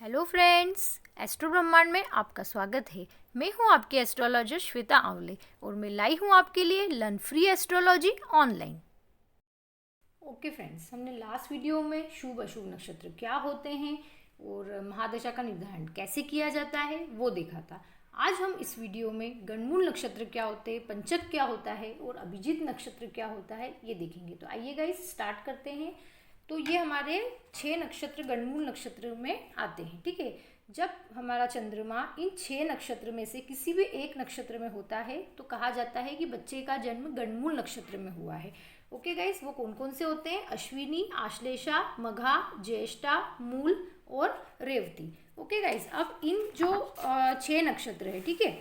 Hello friends, astro ब्रह्मांड में आपका स्वागत है। मैं हूं आपकी एस्ट्रोलॉजर श्वेता आंवले और मैं लाई हूं आपके लिए learn free astrology online. Okay friends, हमने लास्ट वीडियो में शुभ अशुभ नक्षत्र क्या होते हैं और महादशा का निर्धारण कैसे किया जाता है वो देखा था। आज हम इस वीडियो में गणमूल नक्षत्र क्या होते हैं, पंचक क्या होता है और अभिजीत नक्षत्र क्या होता है ये देखेंगे। तो आइए गाइस स्टार्ट करते हैं। तो ये हमारे 6 नक्षत्र गणमूल नक्षत्र में आते हैं। ठीक है, जब हमारा चंद्रमा इन 6 नक्षत्र में से किसी भी एक नक्षत्र में होता है तो कहा जाता है कि बच्चे का जन्म गणमूल नक्षत्र में हुआ है। ओके गाइस, वो कौन कौन से होते हैं? अश्विनी, आश्लेषा, मघा, ज्येष्ठा, मूल और रेवती। ओके गाइस, अब इन जो 6 नक्षत्र है, ठीक है,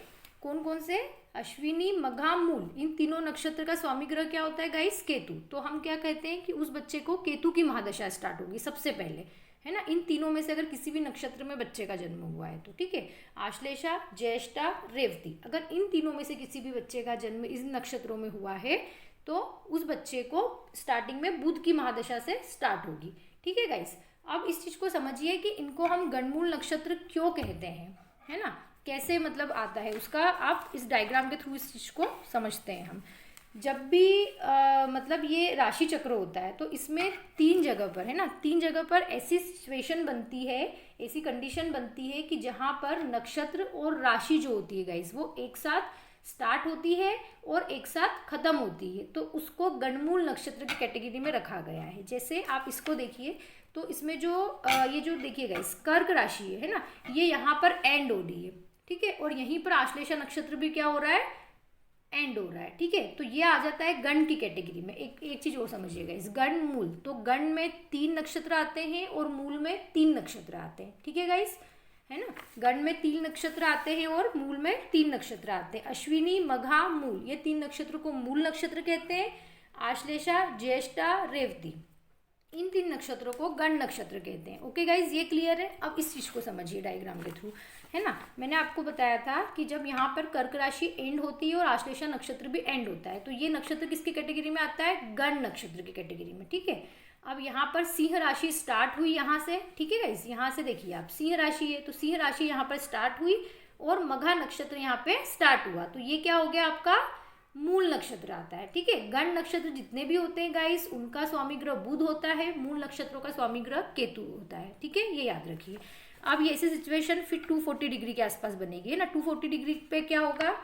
कौन कौन से? अश्विनी, मघा, मूल, इन तीनों नक्षत्र का स्वामी ग्रह क्या होता है गाइस? केतु। तो हम क्या कहते हैं कि उस बच्चे को केतु की महादशा स्टार्ट होगी सबसे पहले, है ना। इन तीनों में से अगर किसी भी नक्षत्र में बच्चे का जन्म हुआ है तो, ठीक है, आश्लेषा, ज्येष्ठा, रेवती, अगर इन तीनों में से किसी भी बच्चे का जन्म इन नक्षत्रों में हुआ है तो उस बच्चे को स्टार्टिंग में बुध की महादशा से स्टार्ट होगी। ठीक है गाइस, अब इस चीज को समझिए कि इनको हम गणमूल नक्षत्र क्यों कहते हैं, है ना, कैसे मतलब आता है उसका। आप इस डायग्राम के थ्रू इस चीज को समझते हैं हम। जब भी मतलब ये राशि चक्र होता है तो इसमें 3 जगह पर, है ना, 3 जगह पर ऐसी सिचुएशन बनती है, ऐसी कंडीशन बनती है कि जहाँ पर नक्षत्र और राशि जो होती है गाइस वो एक साथ स्टार्ट होती है और एक साथ खत्म होती है, तो उसको गणमूल नक्षत्र की कैटेगरी में रखा गया है। जैसे आप इसको देखिए तो इसमें जो ये जो देखिए गाइस कर्क राशि है ना, ये यहाँ पर एंड हो रही है, ठीक है, और यहीं पर आश्लेषा नक्षत्र भी क्या हो रहा है? एंड हो रहा है। ठीक है, तो ये आ जाता है गण की कैटेगरी में। एक चीज और समझिएगा, इस गण मूल, तो गण में 3 नक्षत्र आते हैं और मूल में 3 नक्षत्र आते हैं। ठीक है गाइस, है ना, गण में 3 नक्षत्र आते हैं और मूल में 3 नक्षत्र आते हैं। अश्विनी, मघा, मूल, ये 3 नक्षत्र को मूल नक्षत्र कहते हैं। आश्लेषा, ज्येष्ठा, रेवती, इन 3 नक्षत्रों को गण नक्षत्र कहते हैं। ओके गाइज, ये क्लियर है। अब इस चीज को समझिए डायग्राम के थ्रू, है ना। मैंने आपको बताया था कि जब यहाँ पर कर्क राशि एंड होती है और आश्लेषा नक्षत्र भी एंड होता है तो ये नक्षत्र किसकी कैटेगरी में आता है? गण नक्षत्र की कैटेगरी में। ठीक है, अब यहाँ पर सिंह राशि स्टार्ट हुई यहाँ से, ठीक है गाइज, यहाँ से देखिए आप, सिंह राशि है तो सिंह राशि यहाँ पर स्टार्ट हुई और मघा नक्षत्र यहाँ पे स्टार्ट हुआ, तो ये क्या हो गया आपका? मूल नक्षत्र आता है। ठीक है, गण नक्षत्र जितने भी होते हैं गाइस उनका स्वामी ग्रह बुध होता है, मूल नक्षत्रों का स्वामी ग्रह केतु होता है। ठीक है, ये याद रखिए। अब ये ऐसी सिचुएशन फिर 240 डिग्री के आसपास बनेगी ना। 240 डिग्री पे क्या होगा,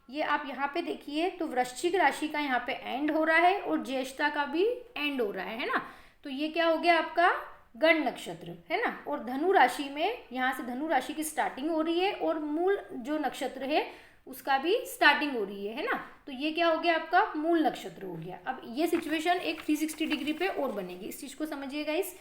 ये आप यहाँ पे देखिए तो वृश्चिक राशि का यहाँ पे एंड हो रहा है और ज्येष्ठा का भी एंड हो रहा है ना, तो ये क्या हो गया आपका? गण नक्षत्र, है ना। और धनु राशि में यहाँ से धनु राशि की स्टार्टिंग हो रही है और मूल जो नक्षत्र है उसका भी स्टार्टिंग हो रही है ना, तो ये क्या हो गया आपका? मूल नक्षत्र हो गया। अब ये सिचुएशन एक 360 डिग्री पे और बनेगी, इस चीज को समझिएगा। इस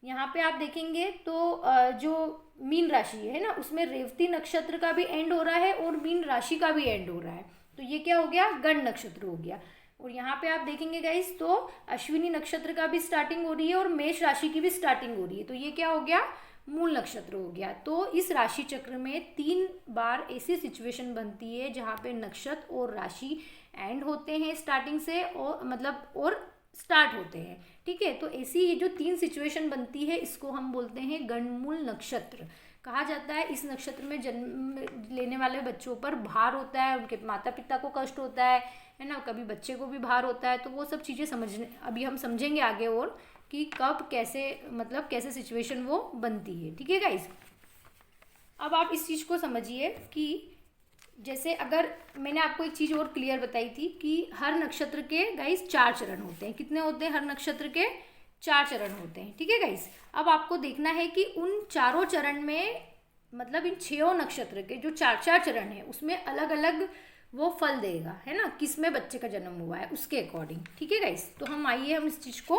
यहाँ पे आप देखेंगे तो जो मीन राशि है ना उसमें रेवती नक्षत्र का भी एंड हो रहा है और मीन राशि का भी एंड हो रहा है, तो ये क्या हो गया? गण नक्षत्र हो गया। और यहाँ पे आप देखेंगे गाइस तो अश्विनी नक्षत्र का भी स्टार्टिंग हो रही है और मेष राशि की भी स्टार्टिंग हो रही है, तो ये क्या हो गया? मूल नक्षत्र हो गया। तो इस राशि चक्र में 3 बार ऐसी सिचुएशन बनती है जहाँ पे नक्षत्र और राशि एंड होते हैं स्टार्टिंग से, और मतलब और स्टार्ट होते हैं। ठीक है, तो ऐसी ये जो 3 सिचुएशन बनती है इसको हम बोलते हैं गणमूल नक्षत्र कहा जाता है। इस नक्षत्र में जन्म लेने वाले बच्चों पर भार होता है, उनके माता पिता को कष्ट होता है ना, कभी बच्चे को भी भार होता है, तो वो सब चीज़ें समझने अभी हम समझेंगे आगे और कि कब कैसे मतलब कैसे सिचुएशन वो बनती है। ठीक है गाइस, अब आप इस चीज़ को समझिए कि जैसे अगर मैंने आपको एक चीज़ और क्लियर बताई थी कि हर नक्षत्र के गाइस 4 चरण होते हैं। कितने होते हैं? हर नक्षत्र के 4 चरण होते हैं। ठीक है गाइस, अब आपको देखना है कि उन चारों चरण में मतलब इन 6 नक्षत्र के जो 4 चरण है उसमें अलग अलग वो फल देगा, है ना, किसमें बच्चे का जन्म हुआ है उसके अकॉर्डिंग। ठीक है गाइस, तो हम आइए हम इस चीज़ को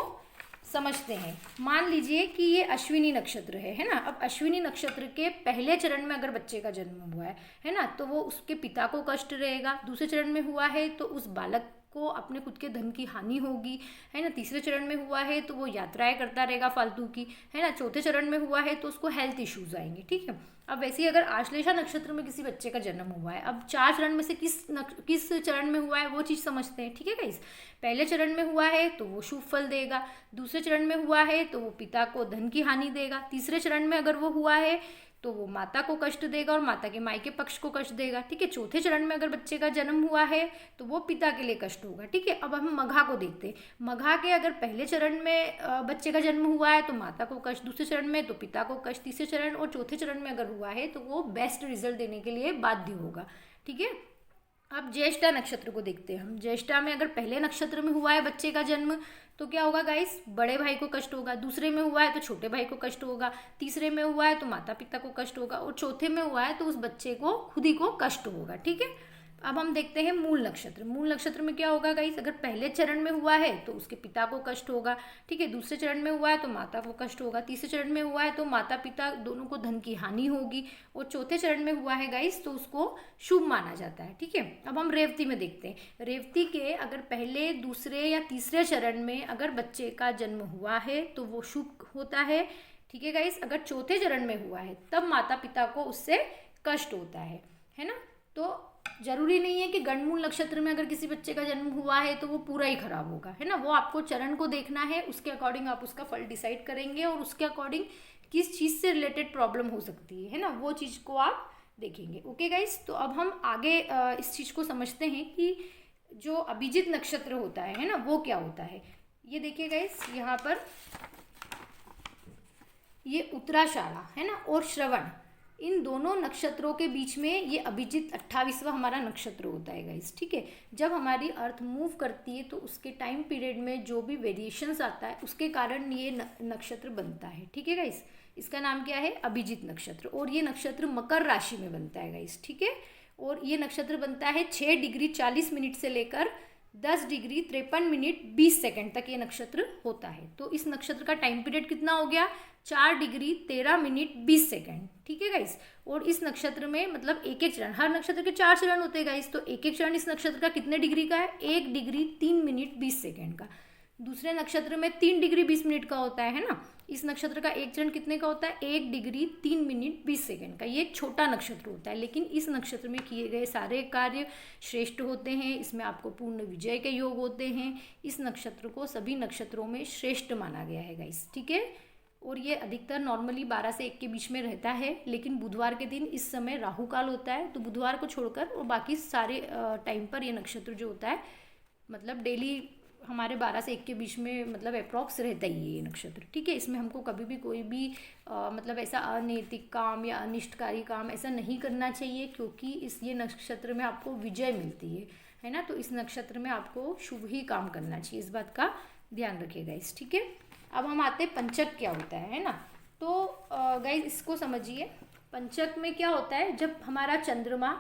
समझते हैं। मान लीजिए कि ये अश्विनी नक्षत्र है ना। अब अश्विनी नक्षत्र के पहले चरण में अगर बच्चे का जन्म हुआ है ना, तो वो उसके पिता को कष्ट रहेगा। दूसरे चरण में हुआ है तो उस बालक को अपने खुद के धन की हानि होगी, है ना। तीसरे चरण में हुआ है तो वो यात्राएं करता रहेगा फालतू की, है ना। चौथे चरण में हुआ है तो उसको हेल्थ इश्यूज आएंगे। ठीक है, अब वैसे ही अगर आश्लेषा नक्षत्र में किसी बच्चे का जन्म हुआ है, अब 4 चरण में से किस चरण में हुआ है वो चीज़ समझते हैं। ठीक है गाइस, पहले चरण में हुआ है तो वो शुभ फल देगा, दूसरे चरण में हुआ है तो वो पिता को धन की हानि देगा, तीसरे चरण में अगर वो हुआ है तो वो माता को कष्ट देगा और माता के मायके पक्ष को कष्ट देगा, ठीक है। चौथे चरण में अगर बच्चे का जन्म हुआ है तो वो पिता के लिए कष्ट होगा, ठीक है। अब हम मघा को देखते हैं। मघा के अगर पहले चरण में बच्चे का जन्म हुआ है तो माता को कष्ट, दूसरे चरण में तो पिता को कष्ट, तीसरे चरण और चौथे चरण में अगर हुआ है तो वो बेस्ट रिजल्ट देने के लिए बाध्य होगा, ठीक है। अब ज्येष्ठा नक्षत्र को देखते हैं हम। ज्येष्ठा में अगर पहले नक्षत्र में हुआ है बच्चे का जन्म तो क्या होगा गाइस, बड़े भाई को कष्ट होगा। दूसरे में हुआ है तो छोटे भाई को कष्ट होगा। तीसरे में हुआ है तो माता पिता को कष्ट होगा और चौथे में हुआ है तो उस बच्चे को खुद ही को कष्ट होगा, ठीक है। अब हम देखते हैं मूल नक्षत्र। मूल नक्षत्र में क्या होगा गाइस, अगर पहले चरण में हुआ है तो उसके पिता को कष्ट होगा, ठीक है। दूसरे चरण में हुआ है तो माता को कष्ट होगा। तीसरे चरण में हुआ है तो माता पिता दोनों को धन की हानि होगी और चौथे चरण में हुआ है गाइस तो उसको शुभ माना जाता है, ठीक है। अब हम रेवती में देखते हैं। रेवती के अगर पहले, दूसरे या तीसरे चरण में अगर बच्चे का जन्म हुआ है तो वो शुभ होता है, ठीक है गाइस। अगर चौथे चरण में हुआ है तब माता पिता को उससे कष्ट होता है ना। तो जरूरी नहीं है कि गणमूल नक्षत्र में अगर किसी बच्चे का जन्म हुआ है तो वो पूरा ही खराब होगा, है ना। वो आपको चरण को देखना है, उसके अकॉर्डिंग आप उसका फल डिसाइड करेंगे और उसके अकॉर्डिंग किस चीज़ से रिलेटेड प्रॉब्लम हो सकती है ना, वो चीज़ को आप देखेंगे। ओके गाइस, तो अब हम आगे इस चीज़ को समझते हैं कि जो अभिजित नक्षत्र होता है ना, वो क्या होता है। ये देखिए गाइस, यहाँ पर ये उत्तराषाढ़ा है ना और श्रवण, इन दोनों नक्षत्रों के बीच में ये अभिजित 28वां हमारा नक्षत्र होता है गाइस, ठीक है। जब हमारी अर्थ मूव करती है तो उसके टाइम पीरियड में जो भी वेरिएशंस आता है उसके कारण ये नक्षत्र बनता है, ठीक है गाइस। इसका नाम क्या है, अभिजित नक्षत्र। और ये नक्षत्र मकर राशि में बनता है गाइस, ठीक है। और ये नक्षत्र बनता है 6 डिग्री 40 मिनट से लेकर 10 डिग्री 53 मिनट 20 सेकंड तक ये नक्षत्र होता है। तो इस नक्षत्र का टाइम पीरियड कितना हो गया, 4 डिग्री 13 मिनट 20 सेकंड, ठीक है गाइस। और इस नक्षत्र में मतलब एक एक चरण, हर नक्षत्र के 4 चरण होते हैं गाइस, तो एक एक चरण इस नक्षत्र का कितने डिग्री का है, 1 डिग्री 3 मिनट 20 सेकंड का। दूसरे नक्षत्र में 3 डिग्री 20 मिनट का होता है ना। इस नक्षत्र का एक चरण कितने का होता है, 1 डिग्री 3 मिनट 20 सेकंड का। ये एक छोटा नक्षत्र होता है, लेकिन इस नक्षत्र में किए गए सारे कार्य श्रेष्ठ होते हैं। इसमें आपको पूर्ण विजय के योग होते हैं। इस नक्षत्र को सभी नक्षत्रों में श्रेष्ठ माना गया है गाइस, ठीक है। और ये अधिकतर नॉर्मली 12 से 1 के बीच में रहता है, लेकिन बुधवार के दिन इस समय राहु काल होता है, तो बुधवार को छोड़कर और बाकी सारे टाइम पर ये नक्षत्र जो होता है मतलब डेली हमारे 12 से 1 के बीच में मतलब अप्रॉक्स रहता ही है ये नक्षत्र, ठीक है। इसमें हमको कभी भी कोई भी मतलब ऐसा अनैतिक काम या अनिष्टकारी काम ऐसा नहीं करना चाहिए, क्योंकि ये नक्षत्र में आपको विजय मिलती है ना। तो इस नक्षत्र में आपको शुभ ही काम करना चाहिए, इस बात का ध्यान रखिएगा इस, ठीक है। अब हम आते हैं पंचक क्या होता है ना। तो गाइस इसको समझिए, पंचक में क्या होता है, जब हमारा चंद्रमा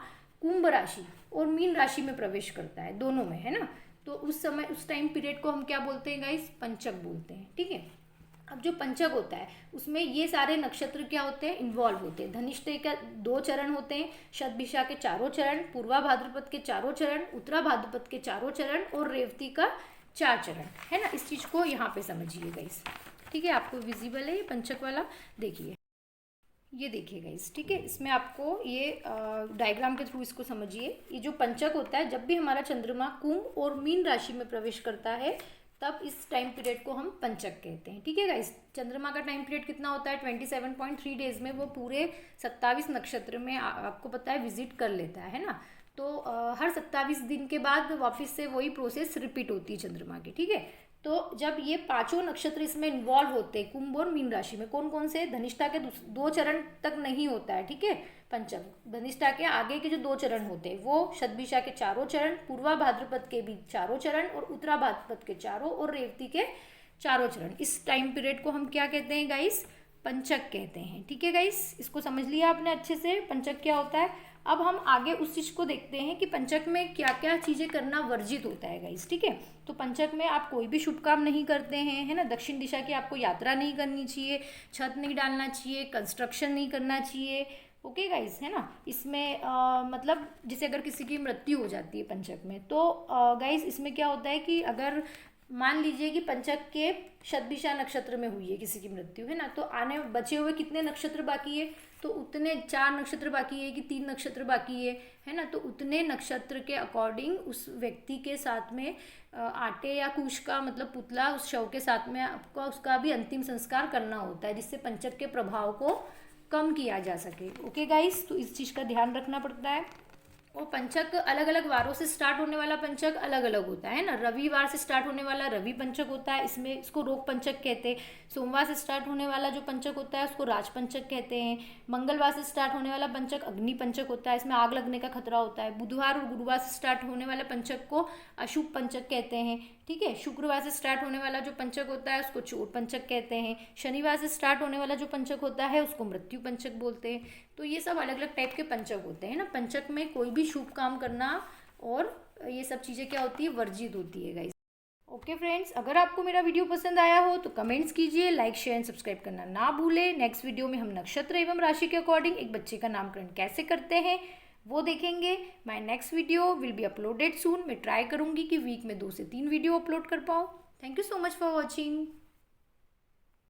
कुंभ राशि और मीन राशि में प्रवेश करता है, दोनों में, है ना। तो उस समय, उस टाइम पीरियड को हम क्या बोलते हैं गाइस, पंचक बोलते हैं, ठीक है। अब जो पंचक होता है उसमें ये सारे नक्षत्र क्या होते हैं, इन्वॉल्व होते हैं। धनिष्ठा का 2 चरण होते हैं, शतभिषा के 4 चरण, पूर्वा भाद्रपद के 4 चरण, उत्तरा भाद्रपद के 4 चरण और रेवती का 4 चरण, है ना। इस चीज़ को यहाँ पे समझिए गाइस, ठीक है। आपको विजिबल है ये पंचक वाला, देखिए, ये देखिए गाइस, ठीक है। इसमें आपको ये डायग्राम के थ्रू इसको समझिए। ये जो पंचक होता है, जब भी हमारा चंद्रमा कुंभ और मीन राशि में प्रवेश करता है तब इस टाइम पीरियड को हम पंचक कहते हैं, ठीक है गाइस। चंद्रमा का टाइम पीरियड कितना होता है, 27.3 डेज में वो पूरे 27 नक्षत्र में आपको पता है विजिट कर लेता है ना। तो हर 27 दिन के बाद वापस से वही प्रोसेस रिपीट होती है चंद्रमा की, ठीक है। तो जब ये 5 नक्षत्र इसमें इन्वॉल्व होते हैं, कुंभ और मीन राशि में, कौन कौन से, धनिष्ठा के 2 चरण तक नहीं होता है, ठीक है, पंचक। धनिष्ठा के आगे के जो 2 चरण होते हैं वो शतभिषा के 4 चरण, पूर्वा भाद्रपद के भी 4 चरण और उत्तरा भाद्रपद के 4 और रेवती के 4 चरण। इस टाइम पीरियड को हम क्या कहते हैं गाइस, पंचक कहते हैं, ठीक है गाइस। इसको समझ लिया आपने अच्छे से, पंचक क्या होता है। अब हम आगे उस चीज़ को देखते हैं कि पंचक में क्या क्या चीज़ें करना वर्जित होता है गाइस, ठीक है। तो पंचक में आप कोई भी शुभ काम नहीं करते हैं, है ना। दक्षिण दिशा की आपको यात्रा नहीं करनी चाहिए, छत नहीं डालना चाहिए, कंस्ट्रक्शन नहीं करना चाहिए, ओके गाइस, है ना। इसमें मतलब जैसे अगर किसी की मृत्यु हो जाती है पंचक में, तो गाइस इसमें क्या होता है कि अगर मान लीजिए कि पंचक के शतभिषा नक्षत्र में हुई है किसी की मृत्यु, है ना, तो आने बचे हुए कितने नक्षत्र बाकी है, तो उतने 4 नक्षत्र बाकी है कि 3 नक्षत्र बाकी है ना। तो उतने नक्षत्र के अकॉर्डिंग उस व्यक्ति के साथ में आटे या कुश का मतलब पुतला उस शव के साथ में आपका उसका भी अंतिम संस्कार करना होता है, जिससे पंचक के प्रभाव को कम किया जा सके। ओके गाइस, तो इस चीज़ का ध्यान रखना पड़ता है। और पंचक अलग अलग वारों से स्टार्ट होने वाला पंचक अलग अलग होता है ना। रविवार से स्टार्ट होने वाला रवि पंचक होता है, इसमें इसको रोग पंचक कहते हैं। सोमवार से स्टार्ट होने वाला जो पंचक होता है उसको राज पंचक कहते हैं। मंगलवार से स्टार्ट होने वाला पंचक अग्नि पंचक होता है, इसमें आग लगने का खतरा होता है। बुधवार और गुरुवार से स्टार्ट होने वाला पंचक को अशुभ पंचक कहते हैं। ठीक है, शुक्रवार से स्टार्ट होने वाला जो पंचक होता है उसको चोर पंचक कहते हैं। शनिवार से स्टार्ट होने वाला जो पंचक होता है उसको मृत्यु पंचक बोलते हैं। तो ये सब अलग अलग टाइप के पंचक होते हैं ना। पंचक में कोई भी शुभ काम करना और ये सब चीज़ें क्या होती है, वर्जित होती है गाइस। ओके फ्रेंड्स, अगर आपको मेरा वीडियो पसंद आया हो तो कमेंट्स कीजिए, लाइक शेयर एंड सब्सक्राइब करना ना भूलें। नेक्स्ट वीडियो में हम नक्षत्र एवं राशि के अकॉर्डिंग एक बच्चे का नामकरण कैसे करते हैं वो देखेंगे। My next video will be uploaded soon. मैं ट्राई करूँगी कि वीक में 2 से 3 वीडियो अपलोड कर पाऊँ। Thank you so much for watching.